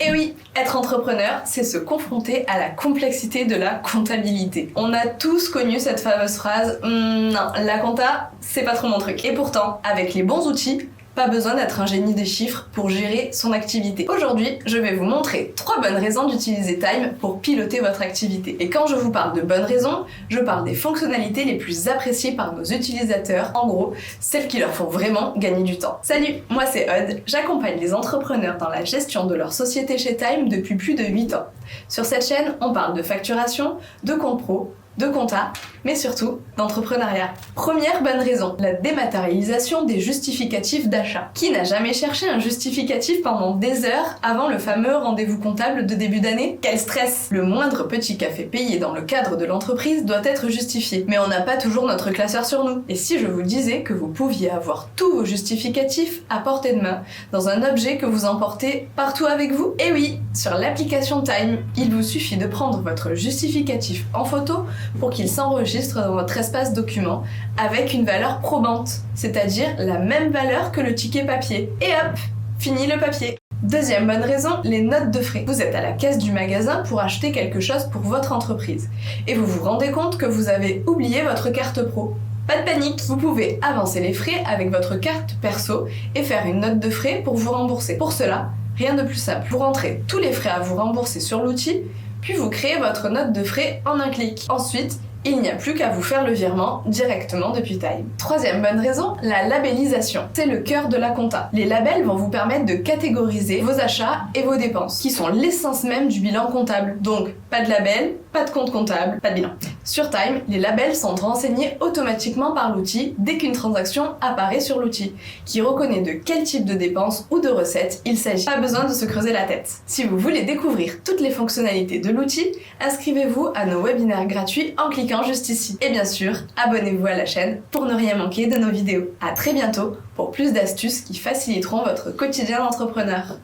Et oui, être entrepreneur, c'est se confronter à la complexité de la comptabilité. On a tous connu cette fameuse phrase non, la compta, c'est pas trop mon truc. Et pourtant, avec les bons outils, pas besoin d'être un génie des chiffres pour gérer son activité. Aujourd'hui, je vais vous montrer 3 bonnes raisons d'utiliser Time pour piloter votre activité. Et quand je vous parle de bonnes raisons, je parle des fonctionnalités les plus appréciées par nos utilisateurs, en gros, celles qui leur font vraiment gagner du temps. Salut, moi c'est Aude, j'accompagne les entrepreneurs dans la gestion de leur société chez Time depuis plus de 8 ans. Sur cette chaîne, on parle de facturation, de compte pro, de compta, mais surtout d'entrepreneuriat. Première bonne raison, la dématérialisation des justificatifs d'achat. Qui n'a jamais cherché un justificatif pendant des heures avant le fameux rendez-vous comptable de début d'année? Quel stress! Le moindre petit café payé dans le cadre de l'entreprise doit être justifié. Mais on n'a pas toujours notre classeur sur nous. Et si je vous disais que vous pouviez avoir tous vos justificatifs à portée de main, dans un objet que vous emportez partout avec vous? Eh oui, sur l'application Time, il vous suffit de prendre votre justificatif en photo pour qu'il s'enregistre dans votre espace document avec une valeur probante, c'est-à-dire la même valeur que le ticket papier. Et hop, fini le papier. Deuxième bonne raison, les notes de frais. Vous êtes à la caisse du magasin pour acheter quelque chose pour votre entreprise et vous vous rendez compte que vous avez oublié votre carte pro. Pas de panique, vous pouvez avancer les frais avec votre carte perso et faire une note de frais pour vous rembourser. Pour cela, rien de plus simple. Vous rentrez tous les frais à vous rembourser sur l'outil, puis vous créez votre note de frais en un clic. Ensuite, il n'y a plus qu'à vous faire le virement directement depuis Time. Troisième bonne raison, la labellisation. C'est le cœur de la compta. Les labels vont vous permettre de catégoriser vos achats et vos dépenses, qui sont l'essence même du bilan comptable. Donc, pas de label, pas de compte comptable, pas de bilan. Sur Time, les labels sont renseignés automatiquement par l'outil dès qu'une transaction apparaît sur l'outil, qui reconnaît de quel type de dépenses ou de recettes il s'agit. Pas besoin de se creuser la tête. Si vous voulez découvrir toutes les fonctionnalités de l'outil, inscrivez-vous à nos webinaires gratuits en cliquant juste ici. Et bien sûr, abonnez-vous à la chaîne pour ne rien manquer de nos vidéos. À très bientôt pour plus d'astuces qui faciliteront votre quotidien d'entrepreneur.